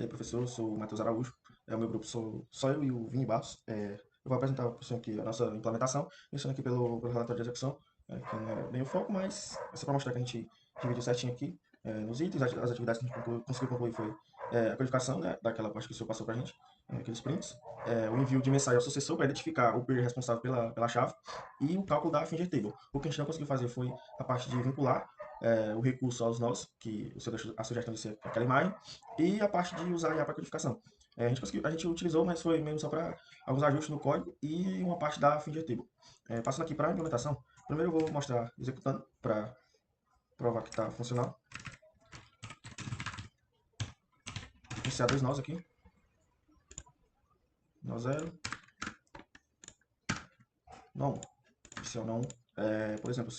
E aí, professor, eu sou o Matheus Araújo, o meu grupo sou só eu e o Vini Barros. Eu vou apresentar para o senhor aqui a nossa implementação, iniciando aqui pelo relatório de execução, que não é bem o foco, mas é só para mostrar que a gente dividiu certinho aqui nos itens, as atividades que a gente conseguiu concluir foi a codificação, né, daquela parte que o senhor passou para a gente, aqueles prints, o envio de mensagem ao sucessor para identificar o peer responsável pela chave e o cálculo da finger table. O que a gente não conseguiu fazer foi a parte de vincular o recurso aos nós, que o senhor deixou a sugestão de ser aquela imagem, e a parte de usar a IA para codificação. A gente utilizou, mas foi mesmo só para alguns ajustes no código e uma parte da FingerTable. Passando aqui para a implementação, primeiro eu vou mostrar executando para provar que está funcionando. Iniciar dois nós aqui. Nó 0. Nó 1. Iniciar nó 1. Por exemplo,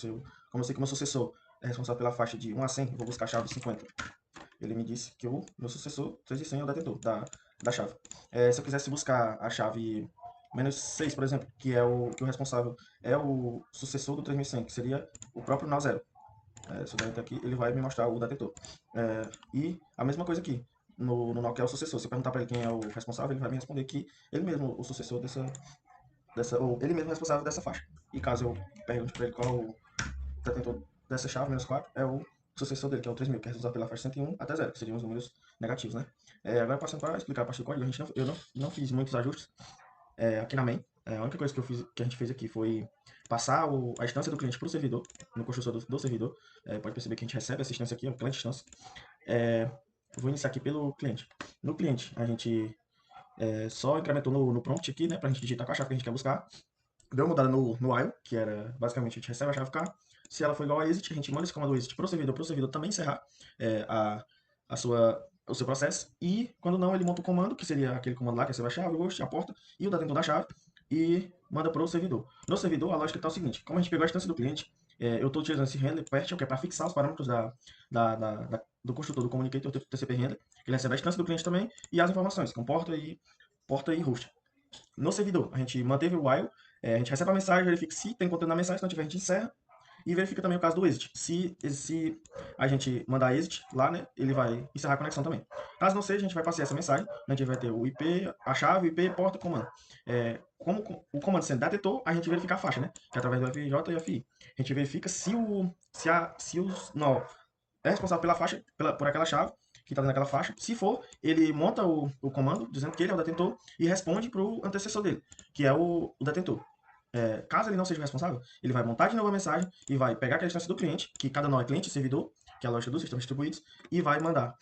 como eu sei que o meu sucessor é responsável pela faixa de 1 a 100, eu vou buscar a chave de 50. Ele me disse que o meu sucessor 3 de 100 é o detentor da chave. Se eu quisesse buscar a chave menos 6, por exemplo, que o responsável é o sucessor do 3100, que seria o próprio nó 0. Se eu der aqui, ele vai me mostrar o detentor. E a mesma coisa aqui, no nó que é o sucessor. Se eu perguntar para ele quem é o responsável, ele vai me responder que ele mesmo, o sucessor ou ele mesmo é responsável dessa faixa. E caso eu pergunte para ele qual é o detentor dessa chave, menos 4, é o sucessor dele, que é o 3000, que é responsável pela faixa 101 até 0, que seriam os números negativos, né? Agora, passando para explicar a parte do código, eu não fiz muitos ajustes aqui na main. A única coisa que a gente fez aqui foi passar a instância do cliente para o servidor, no construtor do servidor. Pode perceber que a gente recebe essa instância aqui, é o cliente instância. Vou iniciar aqui pelo cliente. No cliente, a gente só incrementou no prompt aqui, né, para a gente digitar com a chave que a gente quer buscar. Deu uma mudada no while, que era basicamente a gente recebe a chave K. Se ela for igual a exit, a gente manda esse comando exit para o servidor também encerrar o seu processo. E quando não, ele monta o comando, que seria aquele comando lá, que recebe a chave, o host, a porta e o detentor da chave, e manda para o servidor. No servidor, a lógica está o seguinte: como a gente pegou a instância do cliente, eu estou utilizando esse handler partial, que é para fixar os parâmetros do construtor do communicator TCP handler, que ele recebe a instância do cliente também, e as informações, com porta e host. No servidor, a gente manteve o while, a gente recebe a mensagem, verifica se tem conteúdo na mensagem, se não tiver, a gente encerra. E verifica também o caso do exit. Se a gente mandar exit lá, né, ele vai encerrar a conexão também. Caso não seja, a gente vai passar essa mensagem. A gente vai ter o IP, a chave, o IP, porta, comando. Como o comando sendo detetor, a gente verifica a faixa, né? Que é através do FJ e FI. A gente verifica se os nó é responsável pela faixa, por aquela chave que está naquela faixa. Se for, ele monta o comando dizendo que ele é o detentor e responde para o antecessor dele, que é o detentor. Caso ele não seja o responsável, ele vai montar de novo a mensagem e vai pegar aquela instância do cliente, que cada nó é cliente e servidor, que é a lógica dos sistemas distribuídos, e vai mandar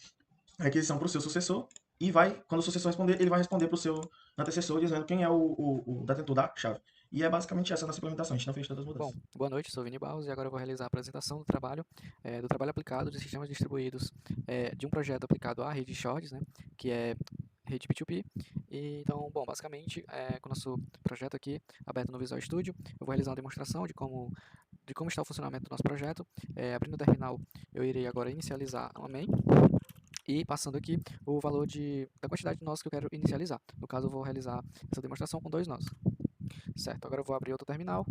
a requisição para o seu sucessor. E quando o sucessor responder, ele vai responder para o seu antecessor dizendo quem é o detentor da chave. E é basicamente essa a nossa implementação. A gente não fez todas as Bom, mudanças. boa noite, sou Vini Barros e agora eu vou realizar a apresentação do trabalho aplicado de sistemas distribuídos de um projeto aplicado à rede Shards, né, que é rede P2P. Então, bom, basicamente, com o nosso projeto aqui aberto no Visual Studio, eu vou realizar uma demonstração de como está o funcionamento do nosso projeto. Abrindo o terminal, eu irei agora inicializar uma main e passando aqui o valor da quantidade de nós que eu quero inicializar. No caso, eu vou realizar essa demonstração com 2 nós. Certo, agora eu vou abrir outro terminal,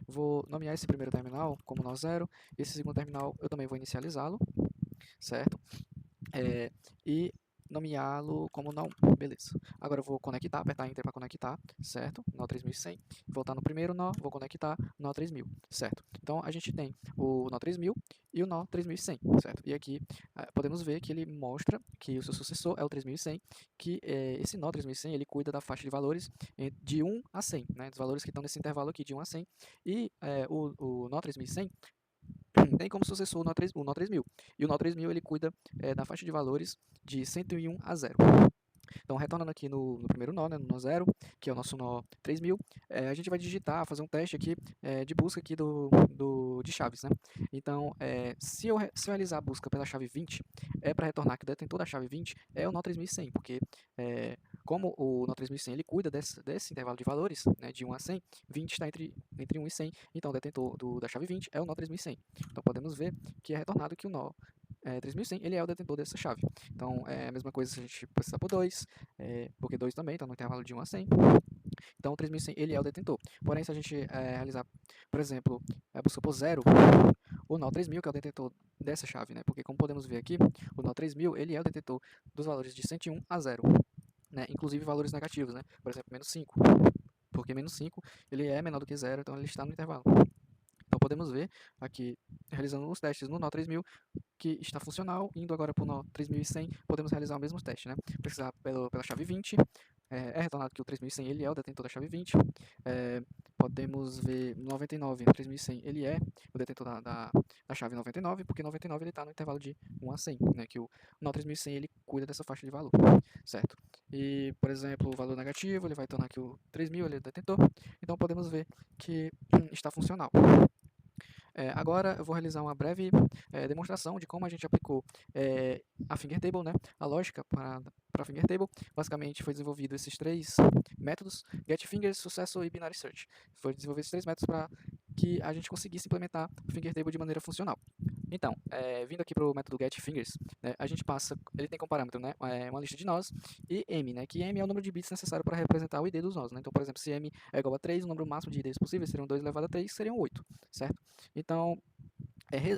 vou nomear esse primeiro terminal como nó 0, esse segundo terminal eu também vou inicializá-lo, certo? E nomeá-lo como nó 1, beleza. Agora eu vou conectar, apertar Enter para conectar, certo? Nó 3100, voltar no primeiro nó, vou conectar nó 3000, certo? Então a gente tem o nó 3000 e o nó 3100, certo? E aqui podemos ver que ele mostra que o seu sucessor é o 3100, que esse nó 3100 ele cuida da faixa de valores de 1 a 100, né? Dos valores que estão nesse intervalo aqui de 1 a 100, e o nó 3100 tem como sucessor o nó 3000. E o nó 3000 ele cuida da faixa de valores de 101 a 0. Então, retornando aqui no primeiro nó, né, no nó 0, que é o nosso nó 3000, a gente vai digitar, fazer um teste aqui de busca aqui de chaves, né? Então, se eu realizar a busca pela chave 20, é para retornar que o detentor da chave 20 é o nó 3100, porque como o nó 3100 ele cuida desse intervalo de valores, né, de 1 a 100, 20 está entre 1 e 100, então o detentor da chave 20 é o nó 3100. Então, podemos ver que é retornado que o nó 3100 ele é o detentor dessa chave. Então, é a mesma coisa se a gente precisar por 2, porque 2 também está no intervalo de 1 a 100. Então, o 3100 ele é o detentor. Porém, se a gente realizar, por exemplo, vamos supor 0, o nó 3000, que é o detentor dessa chave, né? Porque como podemos ver aqui, o nó 3000 ele é o detentor dos valores de 101 a 0, né? Inclusive valores negativos, né? Por exemplo, menos 5, porque menos 5 ele é menor do que 0, então ele está no intervalo. Então podemos ver aqui, realizando os testes no nó 3000, que está funcional. Indo agora para o nó 3100, podemos realizar o mesmo teste, né? Precisar pela chave 20, retornado que o 3100 ele é o detentor da chave 20. Podemos ver 99, 3100 ele é o detentor da chave 99, porque 99 ele está no intervalo de 1 a 100, né? Que o nó 3100 ele cuida dessa faixa de valor, certo? E, por exemplo, o valor negativo, ele vai tornar que o 3000 ele é o detentor. Então podemos ver que está funcional. Agora eu vou realizar uma breve demonstração de como a gente aplicou a Finger Table, né? A lógica para a Finger Table. Basicamente foi desenvolvido esses três métodos: GetFingers, Sucesso e Binary Search. Foi desenvolvido esses três métodos para que a gente conseguisse implementar a Finger Table de maneira funcional. Então, vindo aqui para o método GetFingers, né, a gente passa, ele tem como parâmetro, né, uma lista de nós e M, né, que M é o número de bits necessário para representar o ID dos nós, né? Então, por exemplo, se M é igual a 3, o número máximo de IDs possíveis seriam 2 elevado a 3, seriam 8, certo? Então,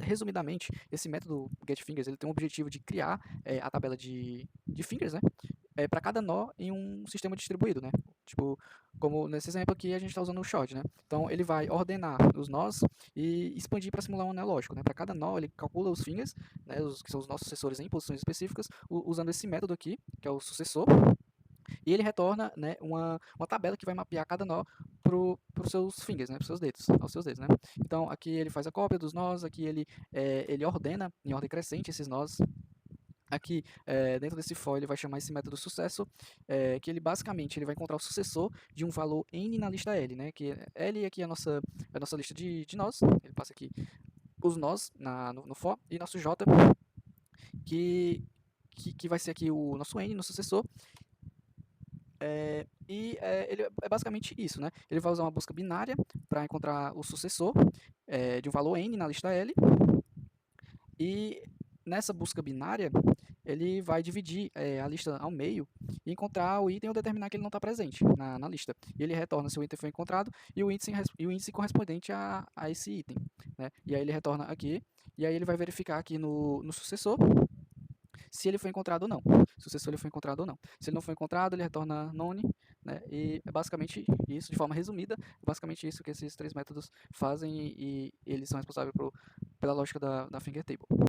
resumidamente, esse método GetFingers ele tem o objetivo de criar a tabela de fingers, né, para cada nó em um sistema distribuído, né? Tipo, como nesse exemplo aqui a gente está usando o short, né? Então ele vai ordenar os nós e expandir para simular um anel lógico, né? Para cada nó ele calcula os fingers, né? Que são os nossos sucessores em posições específicas, usando esse método aqui, que é o sucessor, e ele retorna, né, uma tabela que vai mapear cada nó para os seus fingers, né, para os seus dedos, aos seus dedos, né? Então aqui ele faz a cópia dos nós, aqui ele ordena em ordem crescente esses nós. Aqui, dentro desse for, ele vai chamar esse método sucesso, que ele basicamente ele vai encontrar o sucessor de um valor n na lista L, né? Que L aqui é a nossa lista de nós. Ele passa aqui os nós no for, e nosso J, que vai ser aqui o nosso n no sucessor. Ele é basicamente isso, né? Ele vai usar uma busca binária para encontrar o sucessor de um valor n na lista L. E nessa busca binária, ele vai dividir a lista ao meio e encontrar o item ou determinar que ele não está presente na lista. E ele retorna se o item foi encontrado e o índice correspondente a esse item, né? E aí ele retorna aqui, e aí ele vai verificar aqui no sucessor se ele foi encontrado ou não. Se o sucessor ele foi encontrado ou não. Se ele não foi encontrado, ele retorna none, né? E é basicamente isso, de forma resumida, é basicamente isso que esses três métodos fazem e eles são responsáveis pela lógica da Finger Table.